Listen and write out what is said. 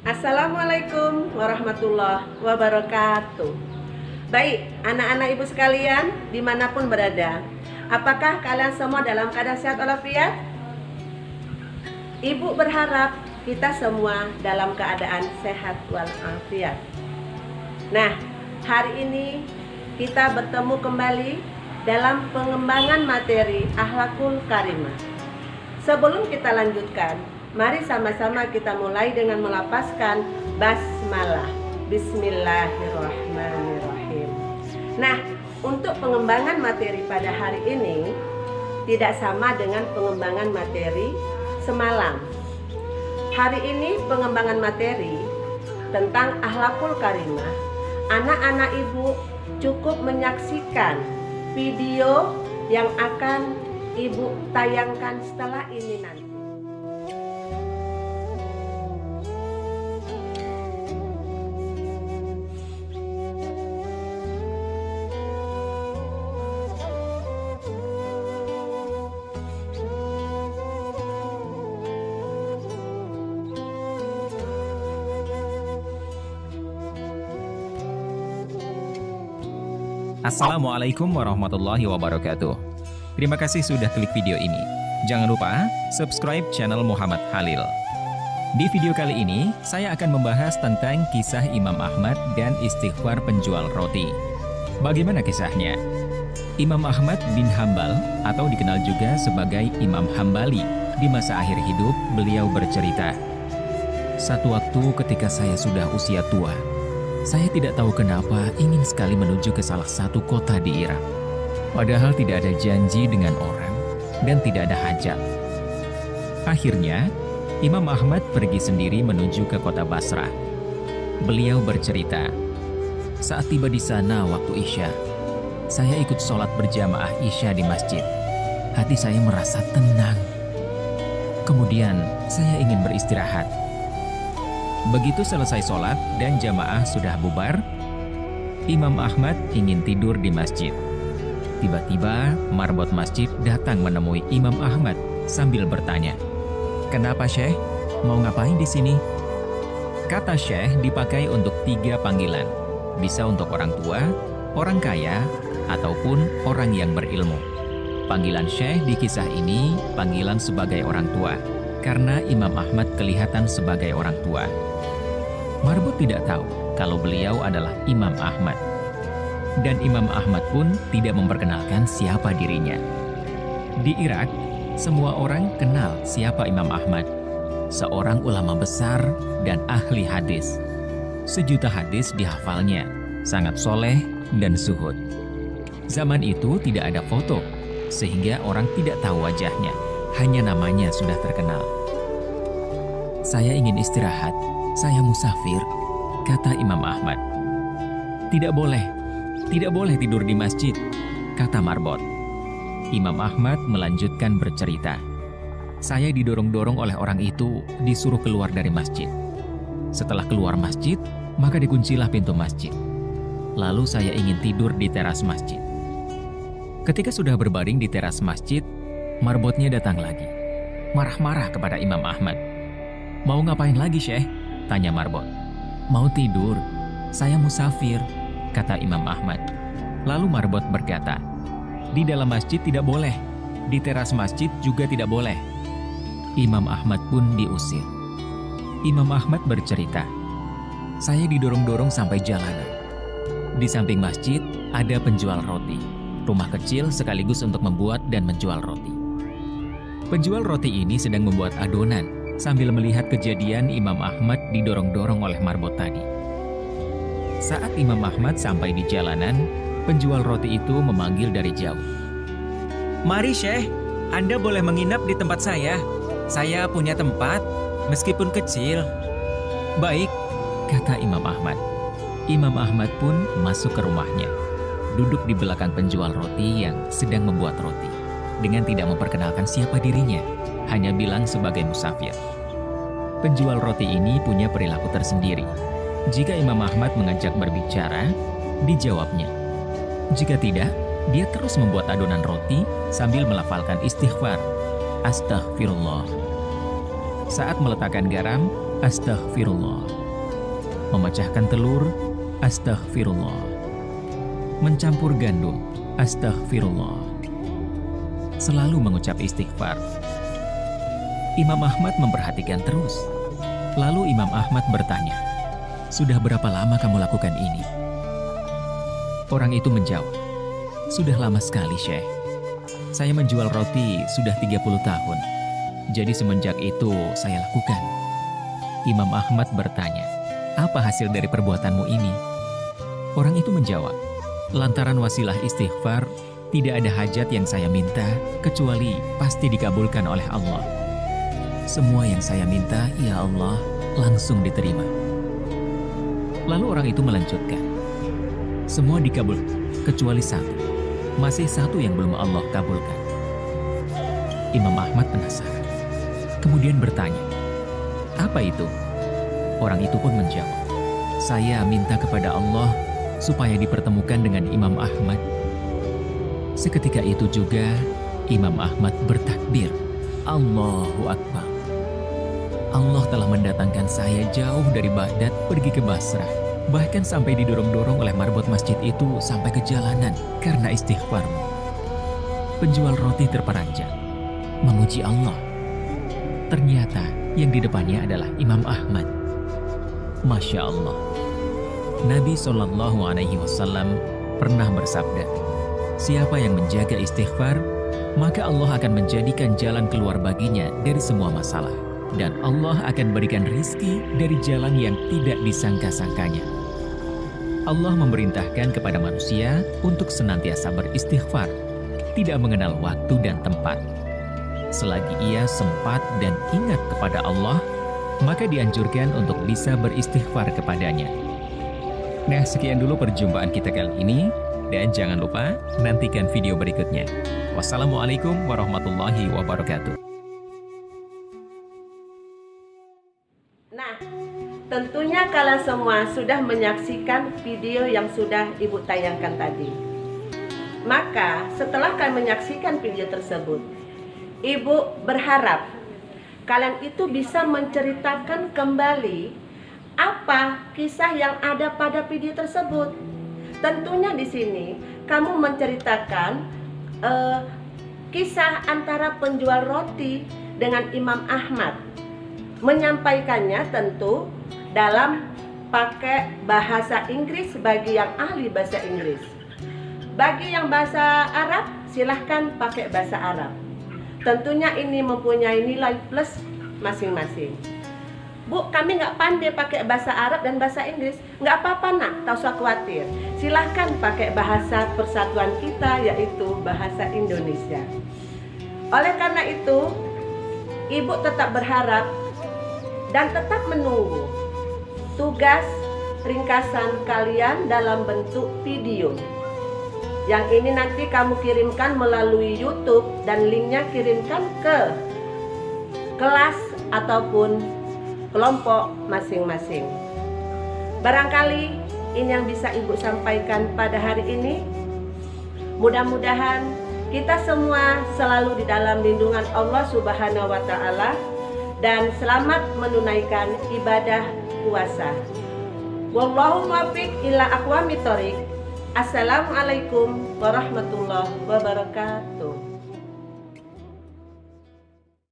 Assalamualaikum warahmatullahi wabarakatuh. Baik, anak-anak ibu sekalian dimanapun berada, apakah kalian semua dalam keadaan sehat walafiat? Ibu berharap kita semua dalam keadaan sehat walafiat. Nah, hari ini kita bertemu kembali dalam pengembangan materi akhlakul karimah. Sebelum kita lanjutkan, mari sama-sama kita mulai dengan melafazkan basmalah. Bismillahirrahmanirrahim. Nah, untuk pengembangan materi pada hari ini tidak sama dengan pengembangan materi semalam. Hari ini pengembangan materi tentang akhlakul karimah. Anak-anak ibu cukup menyaksikan video yang akan ibu tayangkan setelah ini nanti. Assalamualaikum warahmatullahi wabarakatuh. Terima kasih sudah klik video ini. Jangan lupa subscribe channel Muhammad Halil. Di video kali ini, saya akan membahas tentang kisah Imam Ahmad dan istighfar penjual roti. Bagaimana kisahnya? Imam Ahmad bin Hambal, atau dikenal juga sebagai Imam Hambali, di masa akhir hidup beliau bercerita, "Satu waktu ketika saya sudah usia tua, saya tidak tahu kenapa ingin sekali menuju ke salah satu kota di Irak. Padahal tidak ada janji dengan orang dan tidak ada hajat. Akhirnya, Imam Ahmad pergi sendiri menuju ke kota Basrah. Beliau bercerita, saat tiba di sana waktu Isya, saya ikut sholat berjamaah Isya di masjid. Hati saya merasa tenang. Kemudian, saya ingin beristirahat. Begitu selesai sholat dan jamaah sudah bubar, Imam Ahmad ingin tidur di masjid. Tiba-tiba marbot masjid datang menemui Imam Ahmad sambil bertanya, "Kenapa Syekh? Mau ngapain di sini?" Kata Syekh dipakai untuk 3 panggilan, bisa untuk orang tua, orang kaya, ataupun orang yang berilmu. Panggilan Syekh di kisah ini panggilan sebagai orang tua, karena Imam Ahmad kelihatan sebagai orang tua. Marbot tidak tahu kalau beliau adalah Imam Ahmad. Dan Imam Ahmad pun tidak memperkenalkan siapa dirinya. Di Irak, semua orang kenal siapa Imam Ahmad. Seorang ulama besar dan ahli hadis. 1.000.000 hadis dihafalnya, sangat soleh dan zuhud. Zaman itu tidak ada foto, sehingga orang tidak tahu wajahnya, hanya namanya sudah terkenal. "Saya ingin istirahat. Saya musafir," kata Imam Ahmad. Tidak boleh tidur di masjid," kata marbot. Imam Ahmad melanjutkan bercerita, "Saya didorong-dorong oleh orang itu, disuruh keluar dari masjid. Setelah keluar masjid, maka dikuncilah pintu masjid. Lalu saya ingin tidur di teras masjid. Ketika sudah berbaring di teras masjid, marbotnya datang lagi, marah-marah kepada Imam Ahmad. Mau ngapain lagi, Syekh?" tanya marbot. "Mau tidur. Saya musafir," kata Imam Ahmad. Lalu marbot berkata, "Di dalam masjid tidak boleh, di teras masjid juga tidak boleh." Imam Ahmad pun diusir. Imam Ahmad bercerita, "Saya didorong-dorong sampai jalanan. Di samping masjid ada penjual roti, rumah kecil sekaligus untuk membuat dan menjual roti. Penjual roti ini sedang membuat adonan sambil melihat kejadian Imam Ahmad didorong-dorong oleh marbot tadi. Saat Imam Ahmad sampai di jalanan, penjual roti itu memanggil dari jauh, "Mari Syekh, Anda boleh menginap di tempat saya. Saya punya tempat, meskipun kecil." "Baik," kata Imam Ahmad. Imam Ahmad pun masuk ke rumahnya, duduk di belakang penjual roti yang sedang membuat roti, dengan tidak memperkenalkan siapa dirinya, hanya bilang sebagai musafir. Penjual roti ini punya perilaku tersendiri. Jika Imam Ahmad mengajak berbicara, dijawabnya. Jika tidak, dia terus membuat adonan roti sambil melafalkan istighfar, "Astaghfirullah." Saat meletakkan garam, astaghfirullah. Memecahkan telur, astaghfirullah. Mencampur gandum, astaghfirullah. Selalu mengucap istighfar. Imam Ahmad memperhatikan terus. Lalu Imam Ahmad bertanya, "Sudah berapa lama kamu lakukan ini?" Orang itu menjawab, "Sudah lama sekali, Syekh. Saya menjual roti sudah 30 tahun. Jadi semenjak itu saya lakukan." Imam Ahmad bertanya, "Apa hasil dari perbuatanmu ini?" Orang itu menjawab, "Lantaran wasilah istighfar, tidak ada hajat yang saya minta kecuali pasti dikabulkan oleh Allah. Semua yang saya minta, ya Allah, langsung diterima." Lalu orang itu melanjutkan, "Semua dikabul, kecuali satu. Masih satu yang belum Allah kabulkan." Imam Ahmad penasaran. Kemudian bertanya, "Apa itu?" Orang itu pun menjawab, "Saya minta kepada Allah supaya dipertemukan dengan Imam Ahmad." Seketika itu juga Imam Ahmad bertakbir, "Allahu Akbar. Allah telah mendatangkan saya jauh dari Baghdad pergi ke Basrah. Bahkan sampai didorong-dorong oleh marbot masjid itu sampai ke jalanan karena istighfarmu." Penjual roti terperanjat, memuji Allah. Ternyata yang di depannya adalah Imam Ahmad. Masya Allah. Nabi SAW pernah bersabda, "Siapa yang menjaga istighfar, maka Allah akan menjadikan jalan keluar baginya dari semua masalah. Dan Allah akan berikan rizki dari jalan yang tidak disangka-sangkanya." Allah memerintahkan kepada manusia untuk senantiasa beristighfar, tidak mengenal waktu dan tempat. Selagi ia sempat dan ingat kepada Allah, maka dianjurkan untuk bisa beristighfar kepadanya. Nah, sekian dulu perjumpaan kita kali ini, dan jangan lupa nantikan video berikutnya. Wassalamualaikum warahmatullahi wabarakatuh. Nah, tentunya kalian semua sudah menyaksikan video yang sudah Ibu tayangkan tadi. Maka setelah kalian menyaksikan video tersebut, Ibu berharap kalian itu bisa menceritakan kembali apa kisah yang ada pada video tersebut. Tentunya di sini kamu menceritakan kisah antara penjual roti dengan Imam Ahmad. Menyampaikannya tentu dalam pakai bahasa Inggris bagi yang ahli bahasa Inggris. Bagi yang bahasa Arab, silahkan pakai bahasa Arab. Tentunya ini mempunyai nilai plus masing-masing. "Bu, kami nggak pandai pakai bahasa Arab dan bahasa Inggris." Nggak apa-apa nak, tak usah khawatir. Silahkan pakai bahasa persatuan kita, yaitu bahasa Indonesia. Oleh karena itu, Ibu tetap berharap dan tetap menunggu tugas ringkasan kalian dalam bentuk video. Yang ini nanti kamu kirimkan melalui YouTube dan linknya kirimkan ke kelas ataupun kelompok masing-masing. Barangkali ini yang bisa Ibu sampaikan pada hari ini. Mudah-mudahan kita semua selalu di dalam lindungan Allah Subhanahu wa Ta'ala dan selamat menunaikan ibadah puasa. Wallahu muwaffiq ila aqwamit thoriq. Assalamualaikum warahmatullahi wabarakatuh.